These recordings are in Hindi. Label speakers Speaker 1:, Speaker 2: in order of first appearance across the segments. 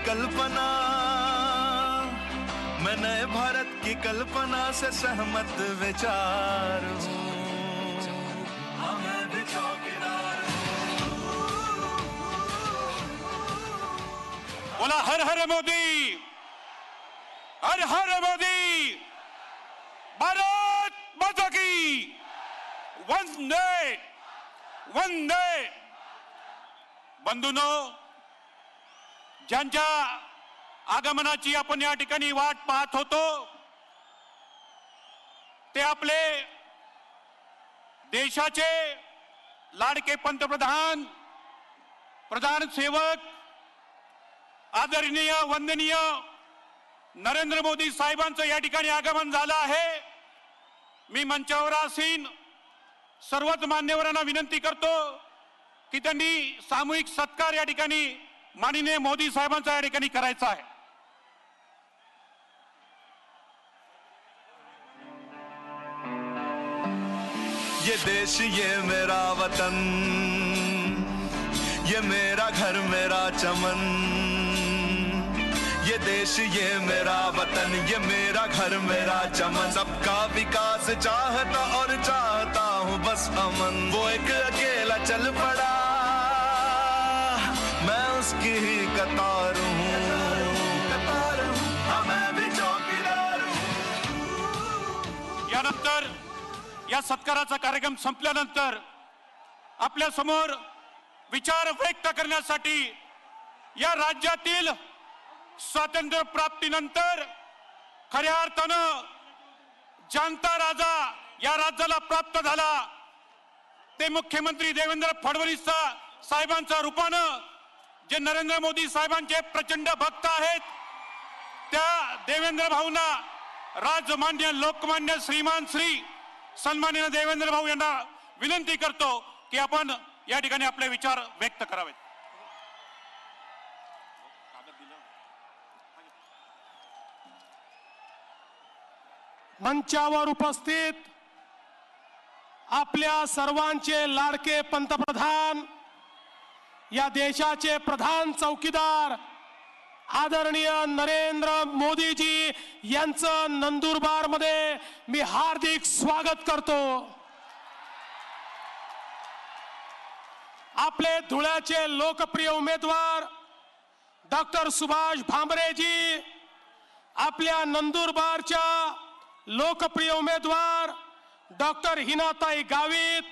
Speaker 1: कल्पना, मैं नए भारत की कल्पना से सहमत विचार हूँ। मैं भी चौकीदार हूँ।
Speaker 2: बोला हर हर मोदी, हर हर मोदी, भारत माता की वंदे वंदे। बंधूंनो, ज्यांच्या आगमनाची आपण या ठिकाणी वाट पाहत होतो ते आपले देशाचे लाडके पंतप्रधान, प्रधान सेवक, आदरणीय वंदनीय नरेंद्र मोदी साहेबांचं या ठिकाणी आगमन झालं आहे। मी मंचावर आसीन सर्वच मान्यवरांना विनंती करतो की त्यांनी सामूहिक सत्कार या ठिकाणी माननीय मोदी साहेबांचा या ठिकाणी करायचा आहे।
Speaker 1: ये देश ये मेरा वतन, ये मेरा घर मेरा चमन, ये देश ये मेरा वतन, ये मेरा घर मेरा चमन। सबका विकास चाहता और चाहता हूँ बस अमन। वो एक अकेला चल पड़ा, मैं उसकी ही कतार हूँ। मैं भी चौकीदार हूँ।
Speaker 2: यानंतर या सत्काराचा कार्यक्रम संपल्यानंतर आपल्या समोर विचार व्यक्त करण्यासाठी या राज्यातील स्वातंत्र्य प्राप्तीनंतर खऱ्या अर्थानं जनता राजा या राज्याला प्राप्त झाला ते मुख्यमंत्री देवेंद्र फडणवीस साहेबांच्या रूपानं जे नरेंद्र मोदी साहेबांचे प्रचंड भक्त आहेत त्या देवेंद्र भाऊंना राजमान्य लोकमान्य श्रीमान श्री सन्माननीय देवेंद्र भाऊ यांना विनंती करतो की आपण या ठिकाणी आपले विचार व्यक्त करावेत।
Speaker 3: मंचावर उपस्थित आपल्या सर्वांचे लाडके पंतप्रधान, या देशाचे प्रधान चौकीदार आदरणीय नरेंद्र मोदीजी यांचं नंदुरबार मध्ये मी हार्दिक स्वागत करतो। आपले धुळ्याचे लोकप्रिय उमेदवार डॉक्टर सुभाष भामरेजी, आपल्या नंदुरबारच्या लोकप्रिय उमेदवार डॉक्टर हिनाताई गावित,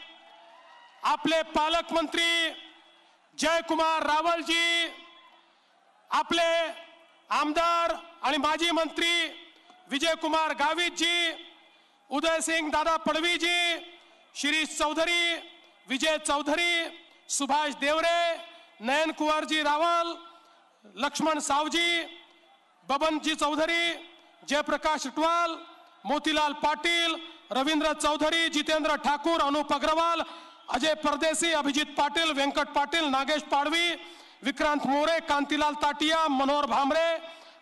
Speaker 3: आपले पालकमंत्री जयकुमार रावलजी, आपले आमदार आणि माजी मंत्री विजयकुमार गावितजी, उदयसिंग दादा पडवीजी, शिरीष चौधरी, विजय चौधरी, सुभाष देवरे, नयन कुंवरजी रावल, लक्ष्मण सावजी, बबनजी चौधरी, जयप्रकाश अटवाल, मोतीलाल पाटील, रवींद्र चौधरी, जितेंद्र ठाकूर, अनुप अग्रवाल, अजय परदेसी, अभिजित पाटील, वेंकट पाटील, नागेश पाडवी, विक्रांत मोरे, कांतीलाल ताटिया, मनोहर भामरे,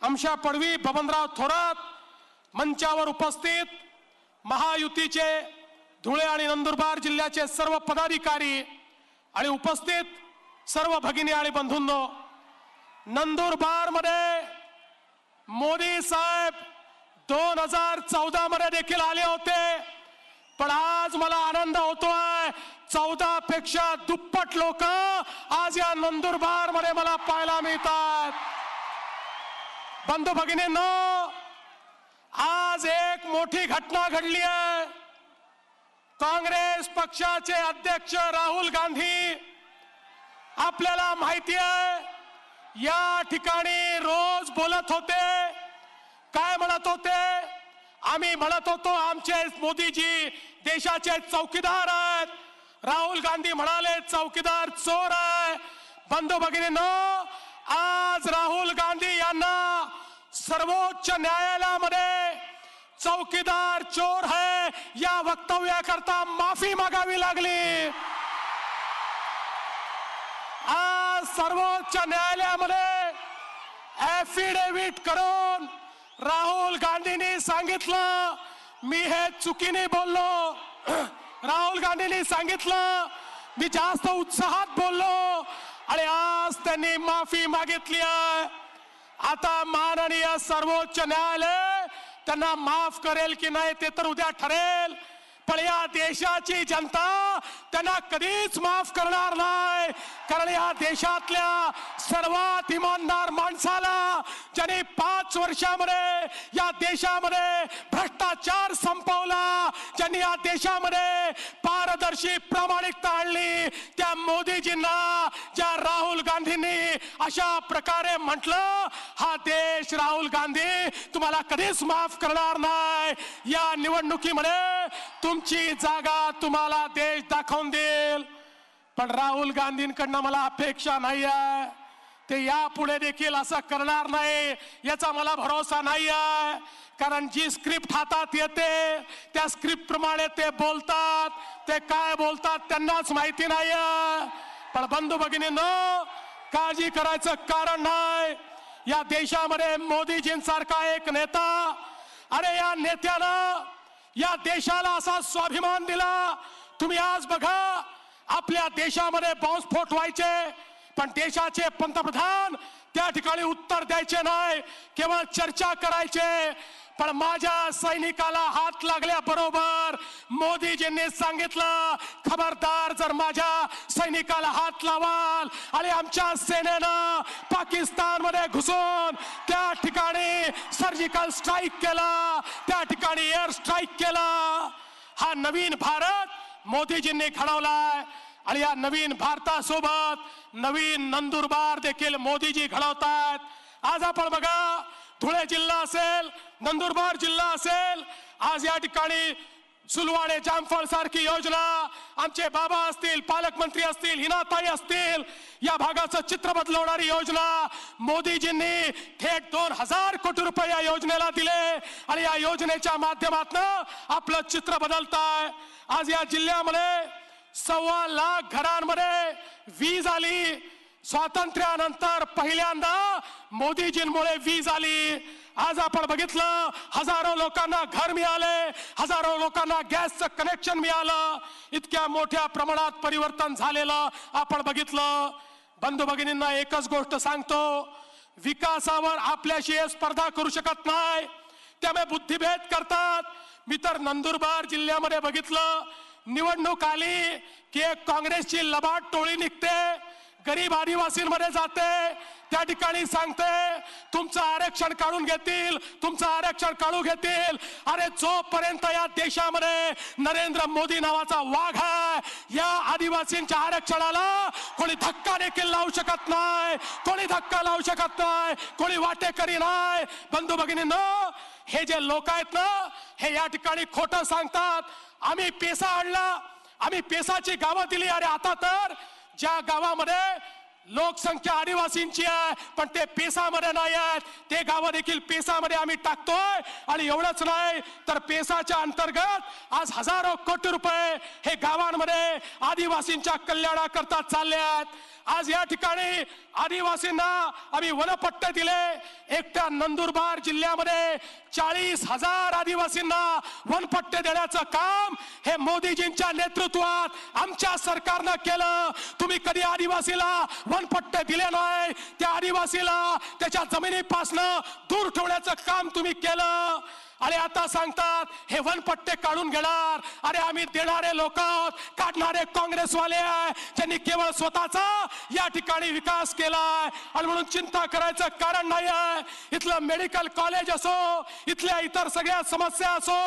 Speaker 3: अमशा पडवी, बबनराव थोरात, मंचावर उपस्थित महायुतीचे धुळे आणि नंदुरबार जिल्ह्याचे सर्व पदाधिकारी आणि उपस्थित सर्व भगिनी आणि बंधूंनो, नंदुरबार मध्ये मोदी साहेब 2014 मध्ये देखील आले होते, पण आज मला आनंद होतोय 14 पेक्षा दुप्पट लोक आज या नंदुरबार मध्ये मला पाहायला मिळतात। बंधू भगिनींनो, आज एक मोठी घटना घडली आहे। काँग्रेस पक्षाचे अध्यक्ष राहुल गांधी, आपल्याला माहिती आहे या ठिकाणी रोज बोलत होते, काय म्हणत होते? आम्ही म्हणत होतो आमचे मोदीजी देशाचे चौकीदार आहेत, राहुल गांधी म्हणाले चौकीदार चोर आहे। बंधू भगिनींनो, आज राहुल गांधी यांना सर्वोच्च न्यायालयामध्ये चौकीदार चोर है या वक्तव्याकरता माफी मागावी लागली। आज सर्वोच्च न्यायालयामध्ये ॲफिडेव्हिट करून राहुल गांधींनी सांगितलं मी हे चुकीने बोललो, राहुल गांधींनी सांगितलं मी जास्त उत्साहात बोललो आणि आज त्यांनी माफी मागितली आहे। आता माननीय सर्वोच्च न्यायालय त्यांना माफ करेल की नाही ते तर उद्या ठरेल, पण या देशाची जनता त्यांना कधीच माफ करणार नाही. कारण या देशातल्या सर्वात इमानदार माणसाला ज्यांनी 5 वर्षामध्ये या देशामध्ये भ्रष्टाचार संपवला, ज्यांनी या देशामध्ये पारदर्शी प्रामाणिकता आणली, त्या मोदीजींना ज्या राहुल गांधींनी अशा प्रकारे म्हटलं, हा देश राहुल गांधी तुम्हाला कधीच माफ करणार नाही. या निवडणुकीमध्ये तुमची जागा तुम्हाला देश दाखवून देईल. पण राहुल गांधींकडनं मला अपेक्षा नाही आहे, ते यापुढे देखील असं करणार नाही याचा मला भरोसा नाही आहे. कारण जी स्क्रिप्ट हातात येते त्या स्क्रिप्ट प्रमाणे ते बोलतात, ते काय बोलतात त्यांनाच माहिती नाही. पण बंधू भगिनींनो, काळजी करायचं कारण नाही. या देशामध्ये मोदीजींसारखा एक नेता, अरे या नेत्यानं या देशाला असा स्वाभिमान दिला. तुम्ही आज बघा, आपल्या देशामध्ये बॉम्बस्फोट व्हायचे पण देशाचे पंतप्रधान त्या ठिकाणी उत्तर द्यायचे नाही, केवळ चर्चा करायचे. पण माझ्या सैनिकाला हात लागल्याबरोबर मोदीजींनी सांगितलं, खबरदार जर माझ्या सैनिकाला हात लावाल आणि आमच्या सेनेनं पाकिस्तानमध्ये घुसून त्या ठिकाणी सर्जिकल स्ट्राईक केला, त्या ठिकाणी एअर स्ट्राईक केला. हा नवीन भारत मोदीजींनी घडवलाय आणि या नवीन भारतासोबत नवीन नंदुरबार देखील मोदीजी घडवतात. आज आपण बघा, धुळे जिल्हा असेल, नंदुरबार जिल्हा असेल, आज या ठिकाणी सुलवाडे जामफळ सारखी योजना, आमचे बाबा असतील, पालकमंत्री असतील, हिनाताई असतील, या भागाचं चित्र बदलवणारी योजना मोदीजींनी थेट 2000 कोटी रुपये या योजनेला दिले आणि या योजनेच्या माध्यमातून आपलं चित्र बदलताय. आज या जिल्ह्यामध्ये 1.25 लाख घरांमध्ये वीज आली. स्वातंत्र्यानंतर पहिल्यांदा मोदीजींमुळे वीज आली. आज आपण बघितलं, हजारो लोकांना घर मिळाले, हजारो लोकांना गॅसचं कनेक्शन मिळालं. इतक्या मोठ्या प्रमाणात परिवर्तन झालेलं आपण बघितलं. बंधू भगिनींना एकच गोष्ट सांगतो, विकासावर आपल्याशी स्पर्धा करू शकत नाही, त्यामुळे बुद्धिभेद करतात. मी तर नंदुरबार जिल्ह्यामध्ये बघितलं, निवडणूक आली की एक काँग्रेसची लबाड टोळी निघते, गरीब आदिवासींमध्ये जाते, त्या ठिकाणी सांगते तुमचं आरक्षण काढून घेतील, तुमचं आरक्षण काढून घेतील. अरे जोपर्यंत या देशामध्ये नरेंद्र मोदी नावाचा वाघ आहे, या आदिवासींच्या आरक्षणाला कोणी धक्का देखील लावू शकत नाही, कोणी धक्का लावू शकत नाही, कोणी वाटेकरी नाही. बंधू भगिनींनो, हे जे लोक आहेत ना, हे या ठिकाणी खोटं सांगतात. आम्ही पेसा आणला, आम्ही पेसाची गावं दिली. अरे आता तर ज्या गावामध्ये लोकसंख्या आदिवासींची आहे पण ते पेसामध्ये नाही आहेत, ते गावं देखील पेसामध्ये आम्ही टाकतोय. आणि एवढंच नाही तर पेसाच्या अंतर्गत आज हजारो कोटी रुपये हे गावांमध्ये आदिवासींच्या कल्याणाकरता चालले आहेत. आज या ठिकाणी आदिवासींना आम्ही वनपट्टे दिले. एकट्या नंदुरबार जिल्ह्यामध्ये 40,000 आदिवासींना वनपट्टे देण्याचं काम हे मोदीजींच्या नेतृत्वात आमच्या सरकारनं केलं. तुम्ही कधी आदिवासीला वनपट्टे दिले नाही, त्या आदिवासीला त्याच्या जमिनीपासनं दूर ठेवण्याचं काम तुम्ही केलं. आणि आता सांगतात हे वनपट्टे काढून घेणार. अरे आम्ही देणारे लोक आहोत, काढणारे काँग्रेसवाले आहे, ज्यांनी केवळ स्वतःचा या ठिकाणी विकास केलाय. आणि म्हणून चिंता करायचं कारण नाही आहे. इथलं मेडिकल कॉलेज असो, इथल्या इतर सगळ्या समस्या असो,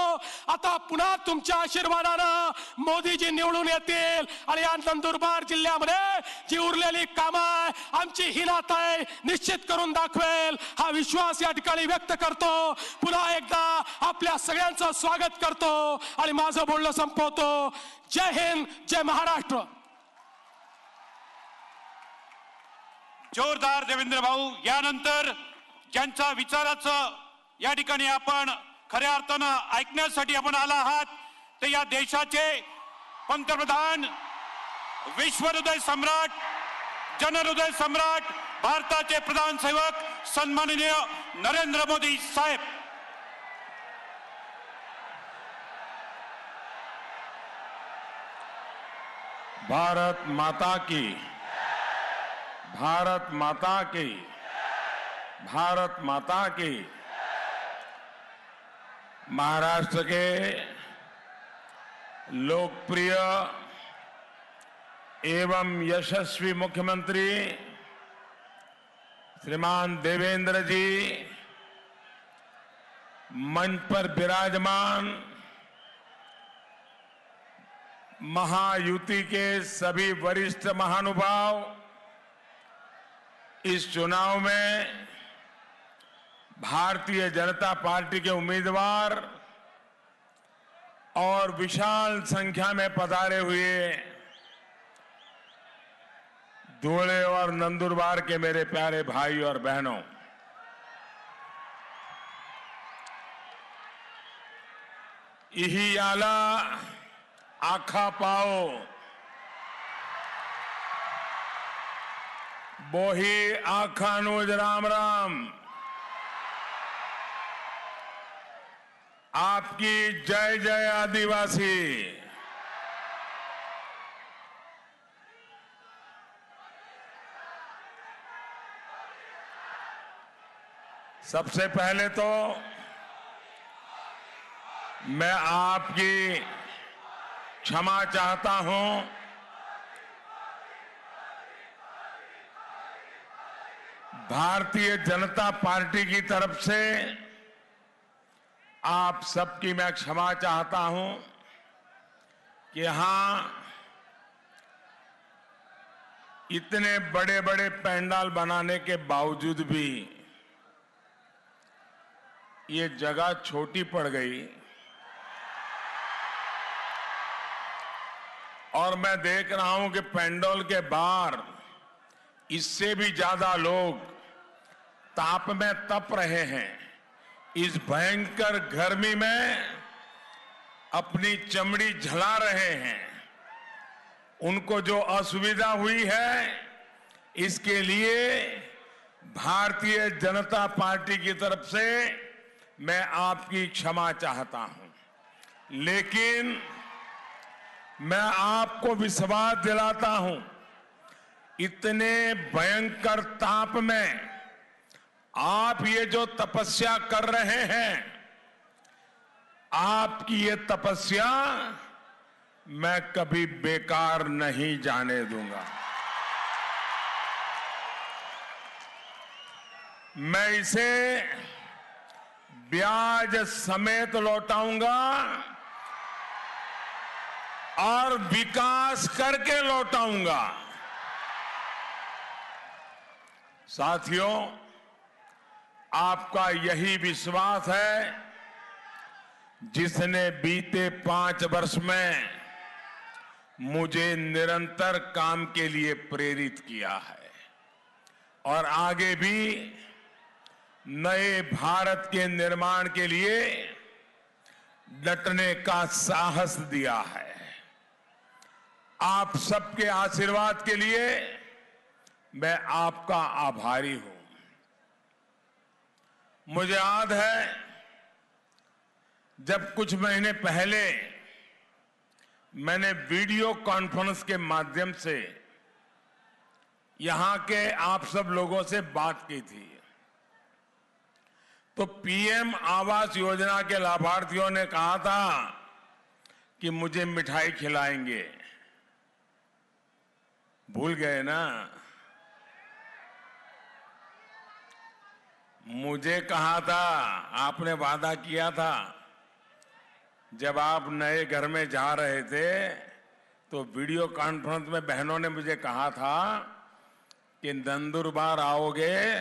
Speaker 3: आता पुन्हा तुमच्या आशीर्वादानं मोदीजी निवडून येतील. आणि या नंदुरबार जिल्ह्यामध्ये जी उरलेली कामं आमची हिनाताई निश्चित करून दाखवेल, हा विश्वास या ठिकाणी व्यक्त करतो. पुन्हा एकदा आपल्या सगळ्यांचं स्वागत करतो आणि माझं बोलणं संपवतो. जय हिंद, जय महाराष्ट्र.
Speaker 2: जोरदार देवेंद्र भाऊ. यानंतर ज्यांच्या विचाराचं या ठिकाणी आपण खऱ्या अर्थानं ऐकण्यासाठी आपण आला आहात, ते या देशाचे पंतप्रधान, विश्वहृदय सम्राट, जनहृदय सम्राट, भारताचे प्रधान सेवक सन्माननीय नरेंद्र मोदी साहेब.
Speaker 4: भारत माता की, भारत माता की. भारत माता की। महाराष्ट्र के लोकप्रिय एवं यशस्वी मुख्यमंत्री श्रीमान देवेंद्र जी, मंच पर विराजमान महायुति के सभी वरिष्ठ महानुभाव, इस चुनाव में भारतीय जनता पार्टी के उम्मीदवार और विशाल संख्या में पधारे हुए धुले और नंदुरबार के मेरे प्यारे भाई और बहनों, इही आला आखा पाओ, बोही आखानुज राम राम। आपकी जय जय आदिवासी। सबसे पहले तो मैं आपकी क्षमा चाहता हूं। भारतीय जनता पार्टी की तरफ से आप सबकी मैं क्षमा चाहता हूं कि यहां इतने बड़े बड़े पंडाल बनाने के बावजूद भी ये जगह छोटी पड़ गई और मैं देख रहा हूं कि पंडाल के बाहर इससे भी ज्यादा लोग ताप में तप रहे हैं। इस भयंकर गर्मी में अपनी चमड़ी झला रहे हैं। उनको जो असुविधा हुई है, इसके लिए भारतीय जनता पार्टी की तरफ से मैं आपकी क्षमा चाहता हूं। लेकिन मैं आपको विश्वास दिलाता हूं, इतने भयंकर ताप में आप ये जो तपस्या कर रहे हैं, आपकी ये तपस्या मैं कभी बेकार नहीं जाने दूंगा। मैं इसे ब्याज समेत लौटाऊंगा और विकास करके लौटाऊंगा। साथियों, आपका यही विश्वास है जिसने बीते 5 वर्ष में मुझे निरंतर काम के लिए प्रेरित किया है और आगे भी नए भारत के निर्माण के लिए डटने का साहस दिया है। आप सबके आशीर्वाद के लिए मैं आपका आभारी हूं। मुझे याद है जब कुछ महीने पहले मैंने वीडियो कॉन्फ्रेंस के माध्यम से यहां के आप सब लोगों से बात की थी, तो पीएम आवास योजना के लाभार्थियों ने कहा था कि मुझे मिठाई खिलाएंगे। भूल गए ना? मुझे कहा था, आपने वादा किया था, जब आप नए घर में जा रहे थे तो वीडियो कॉन्फ्रेंस में बहनों ने मुझे कहा था कि नंदुरबार आओगे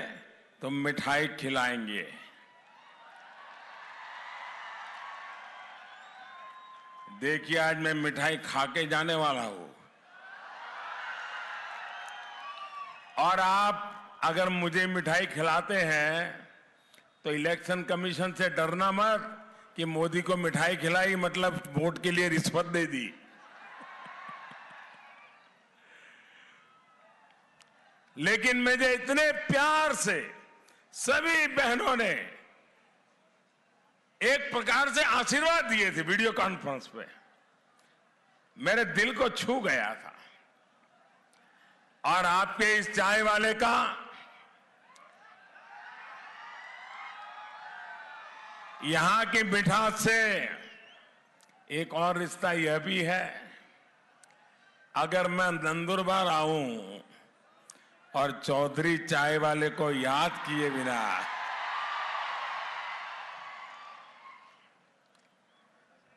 Speaker 4: तो मिठाई खिलाएंगे। देखिए, आज मैं मिठाई खा के जाने वाला हूं। और आप अगर मुझे मिठाई खिलाते हैं तो इलेक्शन कमीशन से डरना मत कि मोदी को मिठाई खिलाई मतलब वोट के लिए रिश्वत दे दी। लेकिन मुझे इतने प्यार से सभी बहनों ने एक प्रकार से आशीर्वाद दिए थे वीडियो कॉन्फ्रेंस पे, मेरे दिल को छू गया था। और आपके इस चाय वाले का यहां की मिठास से एक और रिश्ता यह भी है, अगर मैं नंदुरबार आऊं और चौधरी चाय वाले को याद किए बिना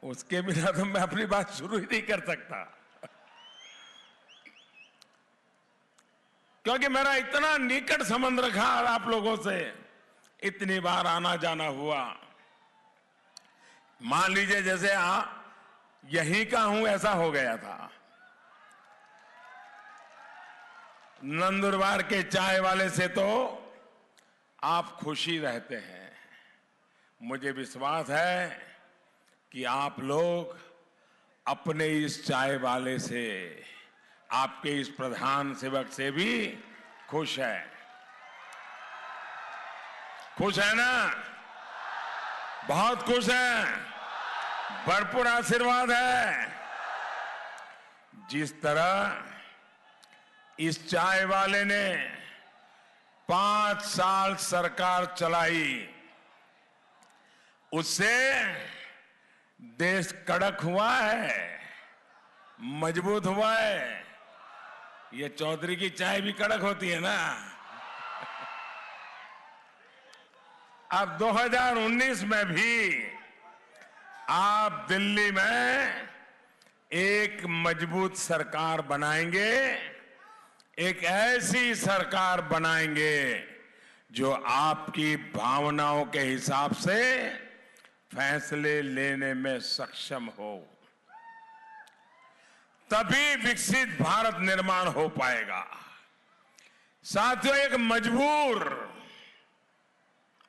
Speaker 4: उसके बिना तो मैं अपनी बात शुरू ही नहीं कर सकता, क्योंकि मेरा इतना निकट संबंध रखा और आप लोगों से इतनी बार आना जाना हुआ। मान लीजिए जैसे यहीं का हूं ऐसा हो गया था। नंदुरबार के चाय वाले से तो आप खुशी रहते हैं। मुझे विश्वास है कि आप लोग अपने इस चाय वाले से, आपके इस प्रधान सेवक से भी खुश है। खुश है ना? बहुत खुश है, भरपूर आशीर्वाद है। जिस तरह इस चाय वाले ने 5 साल सरकार चलाई, उससे देश कड़क हुआ है, मजबूत हुआ है। ये चौधरी की चाय भी कड़क होती है ना। अब 2019 में भी आप दिल्ली में एक मजबूत सरकार बनाएंगे, एक ऐसी सरकार बनाएंगे जो आपकी भावनाओं के हिसाब से फैसले लेने में सक्षम हो। तभी विकसित भारत निर्माण हो पाएगा। साथियों, एक मजबूर,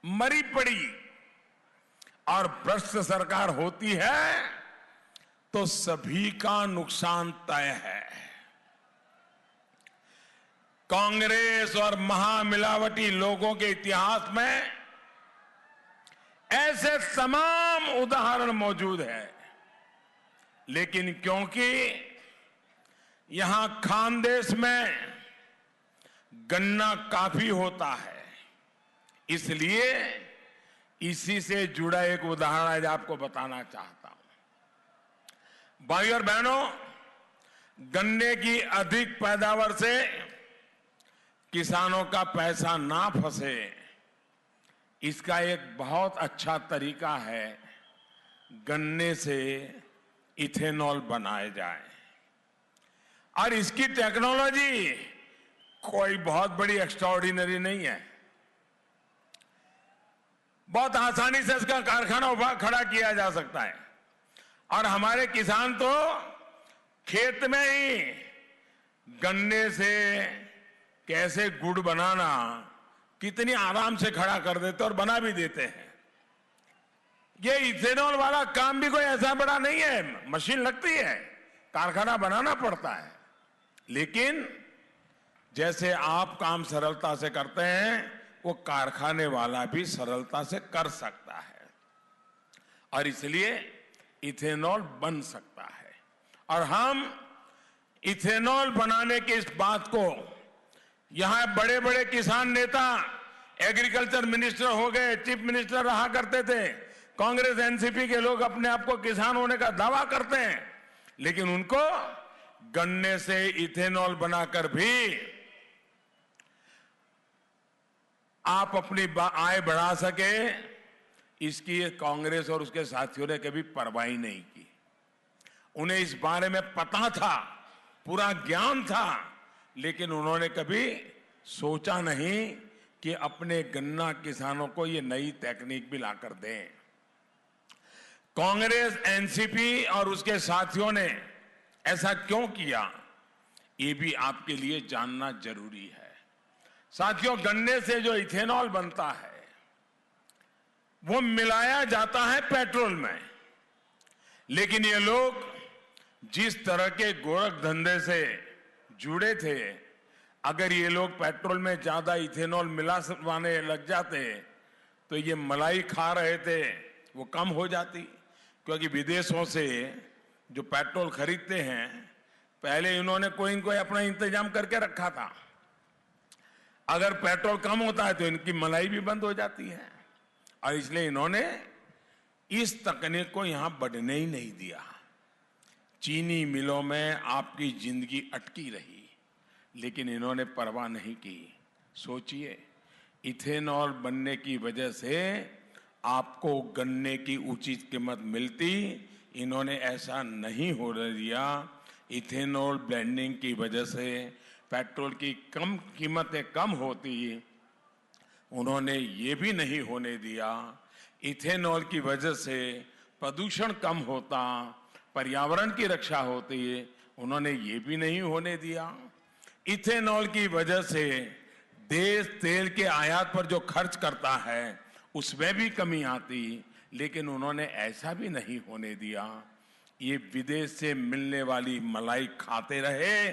Speaker 4: मरी पड़ी और भ्रष्ट सरकार होती है तो सभी का नुकसान तय है। कांग्रेस और महामिलावटी लोगों के इतिहास में ऐसे तमाम उदाहरण मौजूद हैं, लेकिन क्योंकि यहां खानदेश में गन्ना काफी होता है, इसलिए इसी से जुड़ा एक उदाहरण आज आपको बताना चाहता हूं। भाइयों और बहनों, गन्ने की अधिक पैदावार से किसानों का पैसा ना फंसे, इसका एक बहुत अच्छा तरीका है गन्ने से इथेनॉल बनाए जाए। और इसकी टेक्नोलॉजी कोई बहुत बड़ी एक्स्ट्राऑर्डिनरी नहीं है। बहुत आसानी से इसका कारखाना खड़ा किया जा सकता है और हमारे किसान तो खेत में ही गन्ने से कैसे गुड़ बनाना कितनी आराम से खड़ा कर देते और बना भी देते हैं। ये इथेनॉल वाला काम भी कोई ऐसा बड़ा नहीं है, मशीन लगती है, कारखाना बनाना पड़ता है, लेकिन जैसे आप काम सरलता से करते हैं वो कारखाने वाला भी सरलता से कर सकता है और इसलिए इथेनॉल बन सकता है। और हम इथेनॉल बनाने की इस बात को यहां बड़े बड़े किसान नेता, एग्रीकल्चर मिनिस्टर हो गए, चीफ मिनिस्टर रहा करते थे, कांग्रेस एनसीपी के लोग अपने आप को किसान होने का दावा करते हैं, लेकिन उनको गन्ने से इथेनॉल बनाकर भी आप अपनी आय बढ़ा सके, इसकी कांग्रेस और उसके साथियों ने कभी परवाह नहीं की। उन्हें इस बारे में पता था, पूरा ज्ञान था, लेकिन उन्होंने कभी सोचा नहीं कि अपने गन्ना किसानों को ये नई तकनीक भी लाकर दें। कांग्रेस, एनसीपी और उसके साथियों ने ऐसा क्यों किया, ये भी आपके लिए जानना जरूरी है। साथियों, गन्ने से जो इथेनॉल बनता है वो मिलाया जाता है पेट्रोल में, लेकिन ये लोग जिस तरह के गोरख धंधे से जुड़े थे, अगर ये लोग पेट्रोल में ज्यादा इथेनॉल मिलाने लग जाते तो ये मलाई खा रहे थे वो कम हो जाती, क्योंकि विदेशों से जो पेट्रोल खरीदते हैं पहले इन्होंने कोई न कोई अपना इंतजाम करके रखा था। अगर पेट्रोल कम होता है तो इनकी मलाई भी बंद हो जाती है और इसलिए इन्होंने इस तकनीक को यहां बढ़ने ही नहीं दिया। चीनी मिलों में आपकी जिंदगी अटकी रही, लेकिन इन्होंने परवाह नहीं की। सोचिए, इथेनॉल बनने की वजह से आपको गन्ने की उचित कीमत मिलती, इन्होंने ऐसा नहीं होने दिया। इथेनॉल ब्लेंडिंग की वजह से पेट्रोल की कीमतें कम होती, उन्होंने ये भी नहीं होने दिया। इथेनॉल की वजह से प्रदूषण कम होता, पर्यावरण की रक्षा होती है, उन्होंने ये भी नहीं होने दिया। इथेनॉल की वजह से देश तेल के आयात पर जो खर्च करता है उसमें भी कमी आती, लेकिन उन्होंने ऐसा भी नहीं होने दिया। ये विदेश से मिलने वाली मलाई खाते रहे,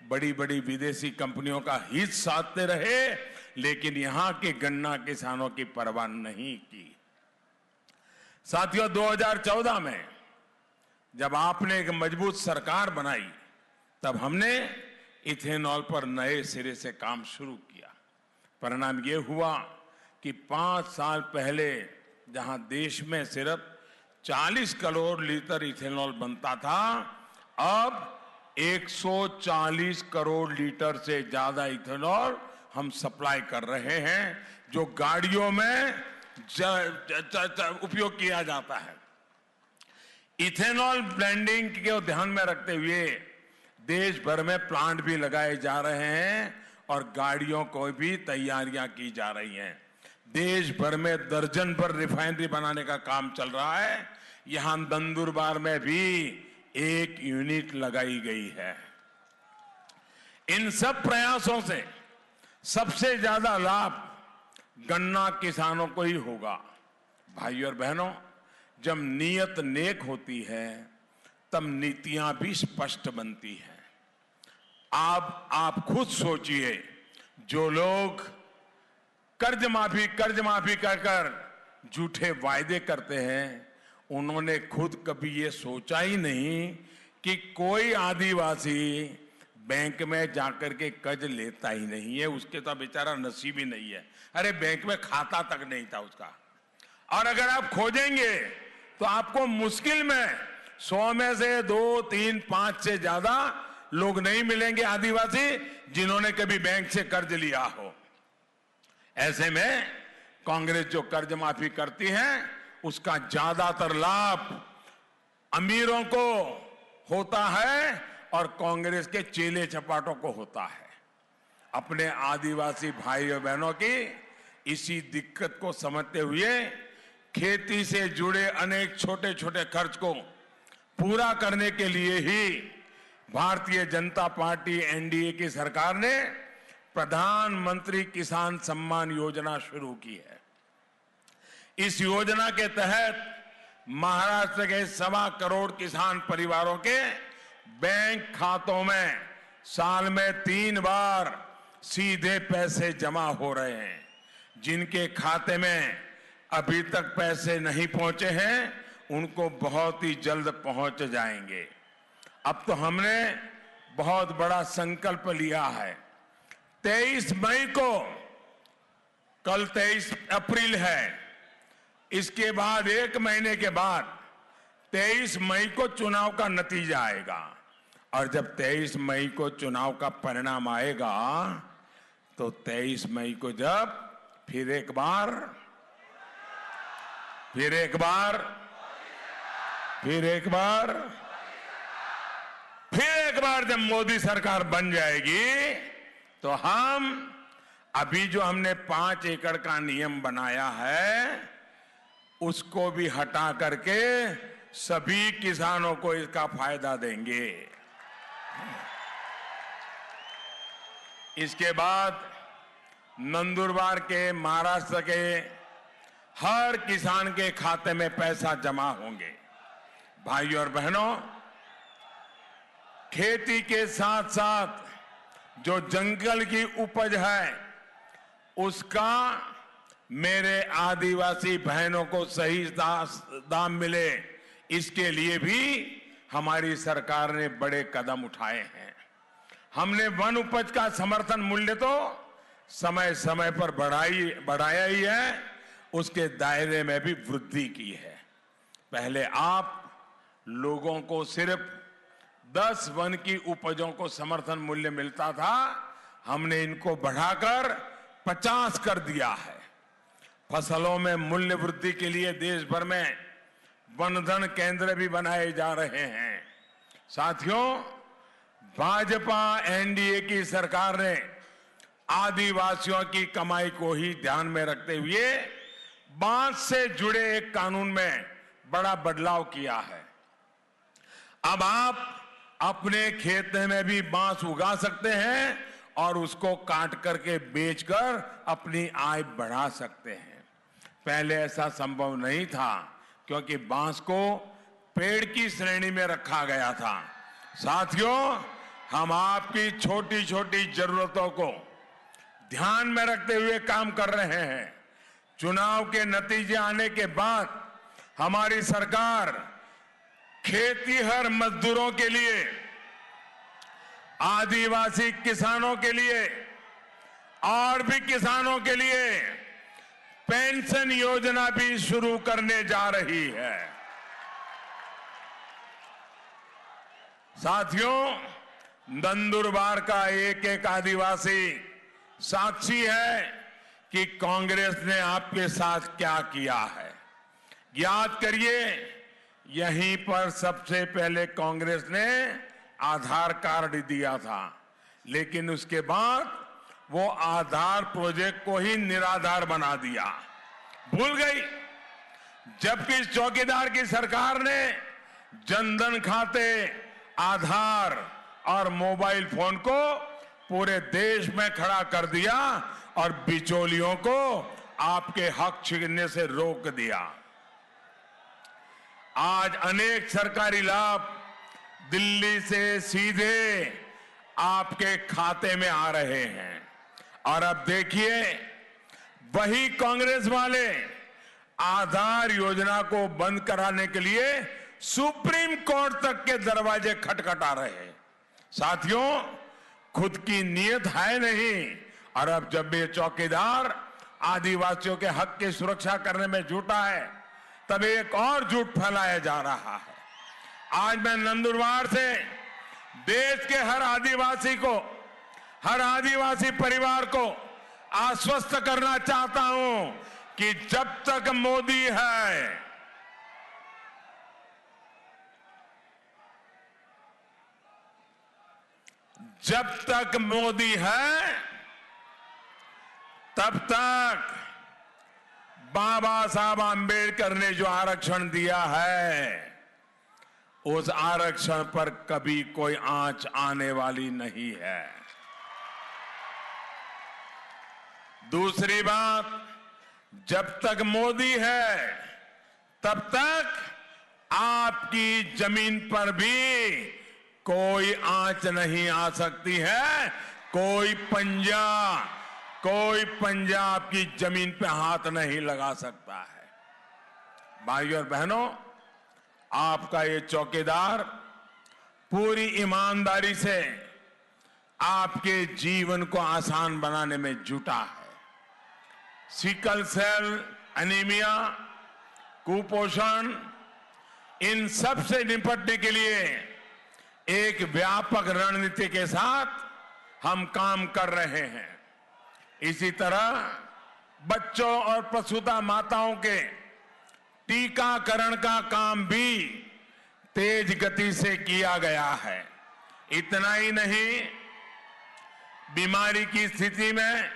Speaker 4: बड़ी बड़ी विदेशी कंपनियों का हित साधते रहे, लेकिन यहां के गन्ना किसानों की परवाह नहीं की। साथियों, 2014 में जब आपने एक मजबूत सरकार बनाई, तब हमने इथेनॉल पर नए सिरे से काम शुरू किया। परिणाम ये हुआ कि 5 साल पहले जहां देश में सिर्फ 40 करोड़ लीटर इथेनॉल बनता था, अब 140 करोड़ लीटर से ज्यादा इथेनॉल हम सप्लाई कर रहे हैं, जो गाड़ियों में उपयोग किया जाता है। इथेनॉल ब्लेंडिंग को ध्यान में रखते हुए देश भर में प्लांट भी लगाए जा रहे हैं और गाड़ियों को भी तैयारियां की जा रही हैं। देश भर में दर्जन भर रिफाइनरी बनाने का काम चल रहा है। यहां नंदुरबार में भी एक यूनिट लगाई गई है। इन सब प्रयासों से सबसे ज्यादा लाभ गन्ना किसानों को ही होगा। भाई और बहनों, जब नीयत नेक होती है तब नीतियां भी स्पष्ट बनती हैं। आप खुद सोचिए, जो लोग कर्ज माफी कर झूठे वायदे करते हैं, उन्होंने खुद कभी ये सोचा ही नहीं कि कोई आदिवासी बैंक में जाकर के कर्ज लेता ही नहीं है, उसके तो बेचारा नसीब ही नहीं है। अरे बैंक में खाता तक नहीं था उसका। और अगर आप खोजेंगे तो आपको मुश्किल में 100 में से 2, 3, 5 से ज्यादा लोग नहीं मिलेंगे आदिवासी जिन्होंने कभी बैंक से कर्ज लिया हो। ऐसे में कांग्रेस जो कर्ज माफी करती है, उसका ज्यादातर लाभ अमीरों को होता है और कांग्रेस के चेले चपाटों को होता है। अपने आदिवासी भाई और बहनों की इसी दिक्कत को समझते हुए खेती से जुड़े अनेक छोटे छोटे खर्च को पूरा करने के लिए ही भारतीय जनता पार्टी एनडीए की सरकार ने प्रधानमंत्री किसान सम्मान योजना शुरू की है। इस योजना के तहत महाराष्ट्र के 1.25 करोड़ किसान परिवारों के बैंक खातों में साल में 3 बार सीधे पैसे जमा हो रहे हैं। जिनके खाते में अभी तक पैसे नहीं पहुंचे हैं, उनको बहुत ही जल्द पहुंच जाएंगे। अब तो हमने बहुत बड़ा संकल्प लिया है। 23 मई को, कल 23 अप्रैल है, इसके बाद 1 महीने के बाद 23 मई को चुनाव का नतीजा आएगा। और जब 23 मई को चुनाव का परिणाम आएगा, तो 23 मई को जब फिर एक बार जब मोदी सरकार बन जाएगी, तो हम अभी जो हमने 5 एकड़ का नियम बनाया है, उसको भी हटा करके सभी किसानों को इसका फायदा देंगे। इसके बाद नंदुरबार के, महाराष्ट्र के हर किसान के खाते में पैसा जमा होंगे। भाई और बहनों, खेती के साथ साथ जो जंगल की उपज है, उसका मेरे आदिवासी बहनों को सही दाम मिले, इसके लिए भी हमारी सरकार ने बड़े कदम उठाए हैं। हमने वन उपज का समर्थन मूल्य तो समय समय पर बढ़ाया ही है, उसके दायरे में भी वृद्धि की है। पहले आप लोगों को सिर्फ 10 वन की उपजों को समर्थन मूल्य मिलता था, हमने इनको बढ़ाकर 50 कर दिया है। फसलों में मूल्य वृद्धि के लिए देश भर में वनधन केंद्र भी बनाए जा रहे हैं। साथियों, भाजपा एनडीए की सरकार ने आदिवासियों की कमाई को ही ध्यान में रखते हुए बांस से जुड़े एक कानून में बड़ा बदलाव किया है। अब आप अपने खेत में भी बांस उगा सकते हैं और उसको काट करके बेचकर अपनी आय बढ़ा सकते हैं। पहले ऐसा संभव नहीं था क्योंकि बांस को पेड़ की श्रेणी में रखा गया था। साथियों, हम आपकी छोटी छोटी जरूरतों को ध्यान में रखते हुए काम कर रहे हैं। चुनाव के नतीजे आने के बाद हमारी सरकार खेतीहर मजदूरों के लिए, आदिवासी किसानों के लिए और भी किसानों के लिए पेंशन योजना भी शुरू करने जा रही है। साथियों, नंदुरबार का एक एक आदिवासी साक्षी है कि कांग्रेस ने आपके साथ क्या किया है। याद करिए, यहीं पर सबसे पहले कांग्रेस ने आधार कार्ड दिया था, लेकिन उसके बाद वो आधार प्रोजेक्ट को ही निराधार बना दिया, भूल गई। जबकि इस चौकीदार की सरकार ने जनधन खाते, आधार और मोबाइल फोन को पूरे देश में खड़ा कर दिया और बिचौलियों को आपके हक छीनने से रोक दिया। आज अनेक सरकारी लाभ दिल्ली से सीधे आपके खाते में आ रहे हैं और अब देखिए, वही कांग्रेस वाले आधार योजना को बंद कराने के लिए सुप्रीम कोर्ट तक के दरवाजे खटखटा रहे हैं। साथियों, खुद की नीयत है नहीं और अब जब ये चौकीदार आदिवासियों के हक की सुरक्षा करने में जुटा है, तब एक और झूठ फैलाया जा रहा है। आज मैं नंदुरबार से देश के हर आदिवासी को, हर आदिवासी परिवार को आश्वस्त करना चाहता हूं कि जब तक मोदी है, जब तक मोदी है, तब तक बाबा साहब आंबेडकर ने जो आरक्षण दिया है, उस आरक्षण पर कभी कोई आंच आने वाली नहीं है। दूसरी बात, जब तक मोदी है, तब तक आपकी जमीन पर भी कोई आंच नहीं आ सकती है। कोई पंजा आपकी जमीन पे हाथ नहीं लगा सकता है। भाइयों और बहनों, आपका ये चौकीदार पूरी ईमानदारी से आपके जीवन को आसान बनाने में जुटा है। सिकल सेल एनीमिया, कुपोषण, इन सब से निपटने के लिए एक व्यापक रणनीति के साथ हम काम कर रहे हैं। इसी तरह बच्चों और प्रसूता माताओं के टीकाकरण का काम भी तेज गति से किया गया है। इतना ही नहीं, बीमारी की स्थिति में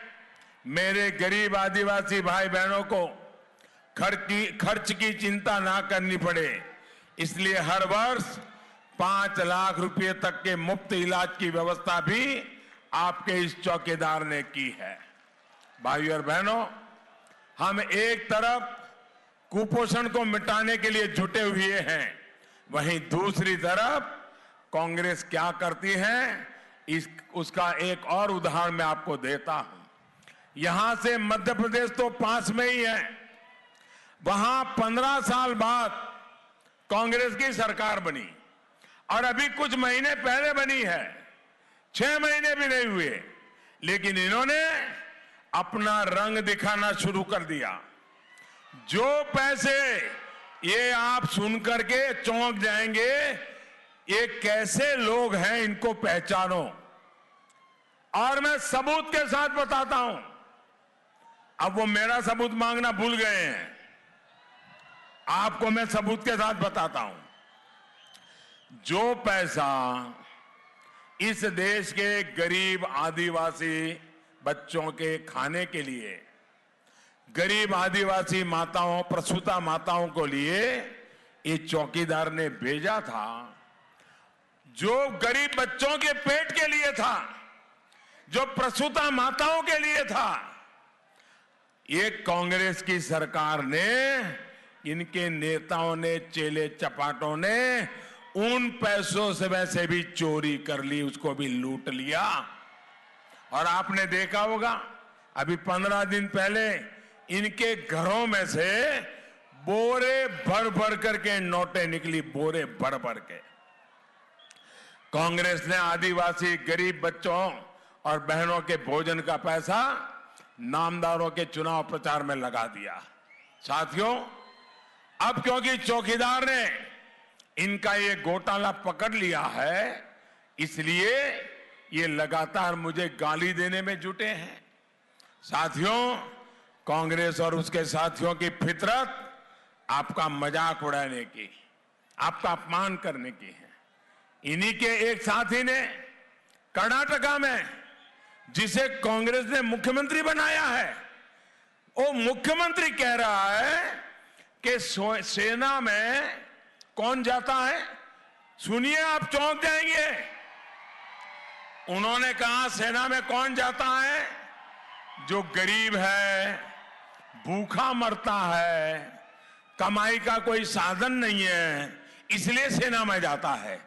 Speaker 4: मेरे गरीब आदिवासी भाई बहनों को खर्च की चिंता ना करनी पड़े, इसलिए हर वर्ष 5 लाख रुपए तक के मुफ्त इलाज की व्यवस्था भी आपके इस चौकीदार ने की है। भाइयों और बहनों, हम एक तरफ कुपोषण को मिटाने के लिए जुटे हुए हैं, वहीं दूसरी तरफ कांग्रेस क्या करती है, उसका एक और उदाहरण मैं आपको देता हूं। यहां से मध्य प्रदेश तो पास में ही है, वहां 15 साल बाद कांग्रेस की सरकार बनी और अभी कुछ महीने पहले बनी है, 6 महीने भी नहीं हुए, लेकिन इन्होंने अपना रंग दिखाना शुरू कर दिया। जो पैसे ये आप सुन करके चौंक जाएंगे, ये कैसे लोग हैं, इनको पहचानो। और मैं सबूत के साथ बताता हूं। अब वो मेरा सबूत मांगना भूल गए हैं, आपको मैं सबूत के साथ बताता हूं। जो पैसा इस देश के गरीब आदिवासी बच्चों के खाने के लिए, गरीब आदिवासी माताओं, प्रसूता माताओं को लिए ये चौकीदार ने भेजा था, जो गरीब बच्चों के पेट के लिए था, जो प्रसूता माताओं के लिए था, ये कांग्रेस की सरकार ने, इनके नेताओं ने, चेले चपाटों ने उन पैसों से वैसे भी चोरी कर ली, उसको भी लूट लिया। और आपने देखा होगा अभी 15 दिन पहले इनके घरों में से बोरे भर भर करके नोटें निकली, बोरे भर भर के। कांग्रेस ने आदिवासी गरीब बच्चों और बहनों के भोजन का पैसा नामदारों के चुनाव प्रचार में लगा दिया। साथियों, अब क्योंकि चौकीदार ने इनका ये घोटाला पकड़ लिया है, इसलिए ये लगातार मुझे गाली देने में जुटे हैं। साथियों, कांग्रेस और उसके साथियों की फितरत आपका मजाक उड़ाने की, आपका अपमान करने की है। इन्हीं के एक साथी ने कर्नाटका में, जिसे कांग्रेस ने मुख्यमंत्री बनाया है, वो मुख्यमंत्री कह रहा है कि सेना में कौन जाता है। सुनिए, आप चौंक जाएंगे। उन्होंने कहा सेना में कौन जाता है? जो गरीब है, भूखा मरता है, कमाई का कोई साधन नहीं है, इसलिए सेना में जाता है।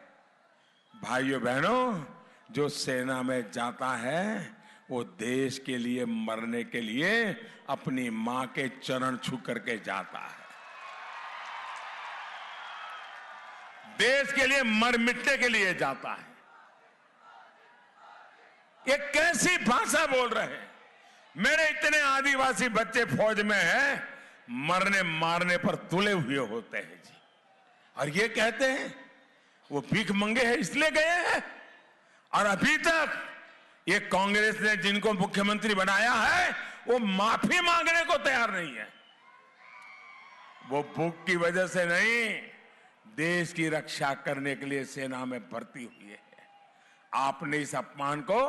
Speaker 4: भाइयों बहनों, जो सेना में जाता है वो देश के लिए, मरने के लिए अपनी मां के चरण छू करके जाता है। देश के लिए मर मिटने के लिए जाता है। ये कैसी भाषा बोल रहे हैं? मेरे इतने आदिवासी बच्चे फौज में हैं, मरने मारने पर तुले हुए होते हैं जी, और ये कहते हैं वो भीख मंगे हैं इसलिए गए हैं। और अभी तक ये कांग्रेस ने जिनको मुख्यमंत्री बनाया है वो माफी मांगने को तैयार नहीं है। वो भूख की वजह से नहीं, देश की रक्षा करने के लिए सेना में भर्ती हुई है। आपने इस अपमान को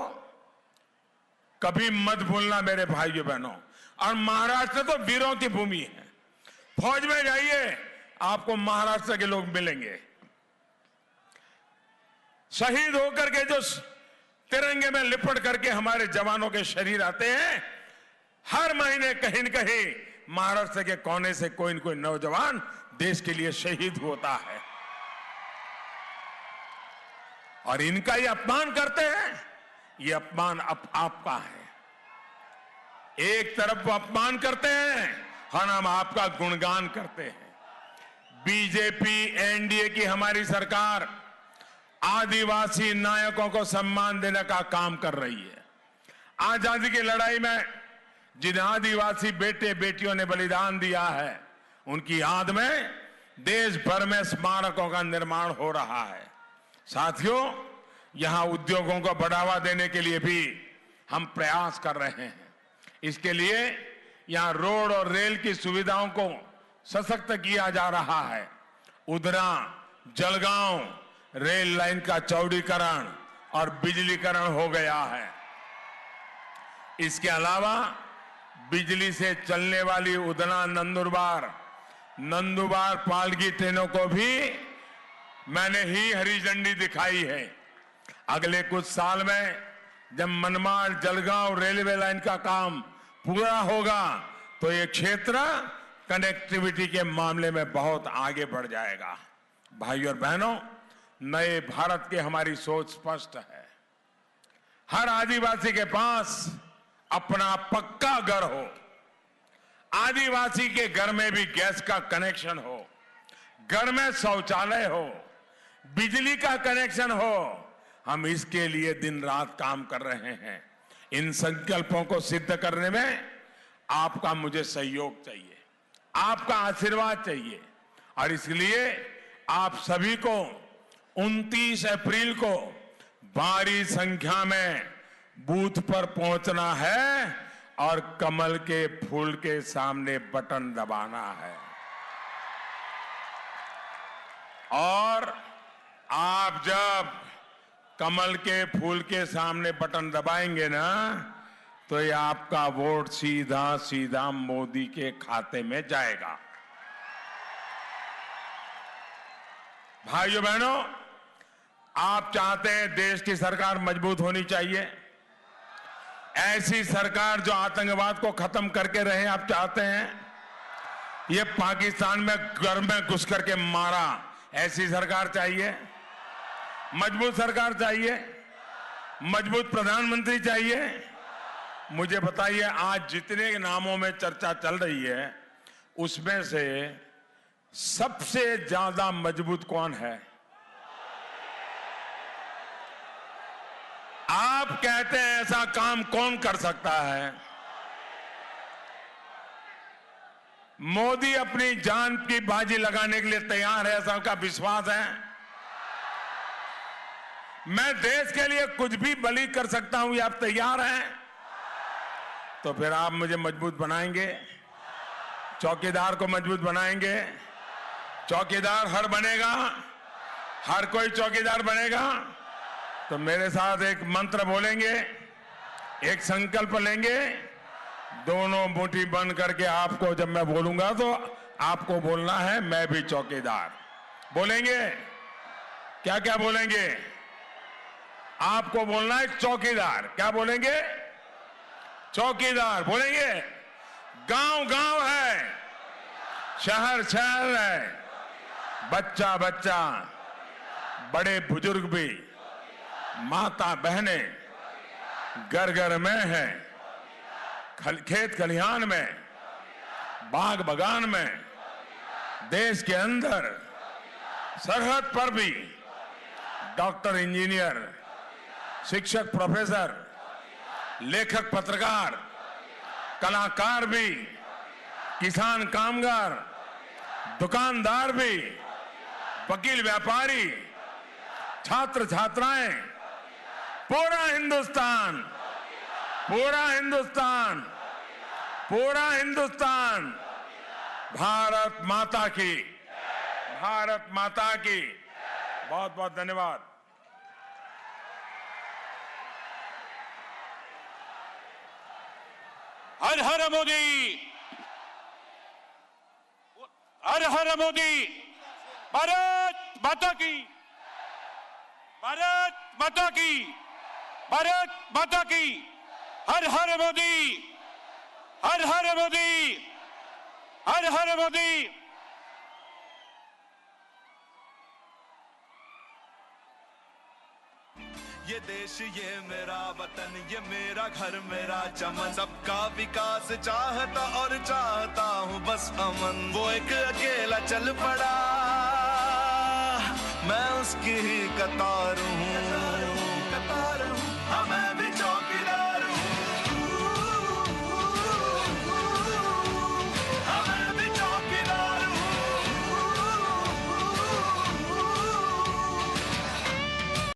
Speaker 4: कभी मत भूलना मेरे भाइयों बहनों। और महाराष्ट्र तो वीरों की भूमि है। फौज में जाइए, आपको महाराष्ट्र के लोग मिलेंगे। शहीद होकर के जो तिरंगे में लिपट करके हमारे जवानों के शरीर आते हैं, हर महीने कहीं न कहीं महाराष्ट्र के कोने से कोई न कोई नौजवान देश के लिए शहीद होता है। और इनका ये अपमान करते हैं, ये अपमान आपका है। एक तरफ वो अपमान करते हैं और हम आपका गुणगान करते हैं। बीजेपी एनडीए की हमारी सरकार आदिवासी नायकों को सम्मान देने का काम कर रही है। आजादी की लड़ाई में जिन आदिवासी बेटे बेटियों ने बलिदान दिया है, उनकी याद में देश भर में स्मारकों का निर्माण हो रहा है। साथियों, यहां उद्योगों को बढ़ावा देने के लिए भी हम प्रयास कर रहे हैं। इसके लिए यहां रोड और रेल की सुविधाओं को सशक्त किया जा रहा है। उधरा जलगांव रेल लाइन का चौड़ीकरण और बिजलीकरण हो गया है। इसके अलावा बिजली से चलने वाली उधना नंदुरबार पालगी ट्रेनों को भी मैंने ही हरी झंडी दिखाई है। अगले कुछ साल में जब मनमाड़ जलगांव रेलवे लाइन का काम पूरा होगा तो ये क्षेत्र कनेक्टिविटी के मामले में बहुत आगे बढ़ जाएगा। भाइयों और बहनों, नए भारत की हमारी सोच स्पष्ट है। हर आदिवासी के पास अपना पक्का घर हो, आदिवासी के घर में भी गैस का कनेक्शन हो, घर में शौचालय हो, बिजली का कनेक्शन हो। हम इसके लिए दिन रात काम कर रहे हैं। इन संकल्पों को सिद्ध करने में आपका मुझे सहयोग चाहिए, आपका आशीर्वाद चाहिए। और इसलिए आप सभी को 29 अप्रैल को भारी संख्या में बूथ पर पहुंचना है और कमल के फूल के सामने बटन दबाना है। और आप जब कमल के फूल के सामने बटन दबाएंगे ना, तो ये आपका वोट सीधा सीधा मोदी के खाते में जाएगा। भाइयों बहनों, आप चाहते हैं देश की सरकार मजबूत होनी चाहिए, ऐसी सरकार जो आतंकवाद को खत्म करके रहे। आप चाहते हैं ये पाकिस्तान में घर में घुस करके मारा, ऐसी सरकार चाहिए, मजबूत सरकार चाहिए, मजबूत प्रधानमंत्री चाहिए। मुझे बताइए, आज जितने नामों में चर्चा चल रही है उसमें से सबसे ज्यादा मजबूत कौन है? आप कहते हैं ऐसा काम कौन कर सकता है? मोदी अपनी जान की बाजी लगाने के लिए तैयार है, ऐसा उनका विश्वास है। मैं देश के लिए कुछ भी बलि कर सकता हूं, ये आप तैयार हैं? तो फिर आप मुझे मजबूत बनाएंगे, चौकीदार को मजबूत बनाएंगे। चौकीदार हर बनेगा, हर कोई चौकीदार बनेगा। तो मेरे साथ एक मंत्र बोलेंगे, एक संकल्प लेंगे, दोनों मुट्ठी बंद करके आपको जब मैं बोलूंगा तो आपको बोलना है मैं भी चौकीदार। बोलेंगे? क्या क्या बोलेंगे? आपको बोलना है चौकीदार। क्या बोलेंगे? चौकीदार बोलेंगे। गांव गांव है, शहर शहर है, बच्चा बच्चा, बड़े बुजुर्ग भी, माता बहनें घर घर में है, खेत खलिहान में, बाग बगान में, देश के अंदर, सरहद पर भी, डॉक्टर, इंजीनियर, शिक्षक, प्रोफेसर, लेखक, पत्रकार, कलाकार भी, किसान, कामगार, दुकानदार भी, वकील, व्यापारी, छात्र छात्राएं, पूरा हिंदुस्तान, पूरा हिंदुस्तान, पूरा हिंदुस्तान भारत माता की, भारत माता की। बहुत बहुत धन्यवाद।
Speaker 2: हर हर मोदी, हर हर मोदी। भारत माता की, भारत माता की, भारत माता की। हर हर मोदी, हर हर मोदी, हर हर मोदी।
Speaker 1: ये देश ये मेरा वतन, ये मेरा घर, मेरा चमन, सबका विकास चाहता और चाहता हूँ बस अमन। वो एक अकेला चल पड़ा, मैं उसकी ही कतार हूँ।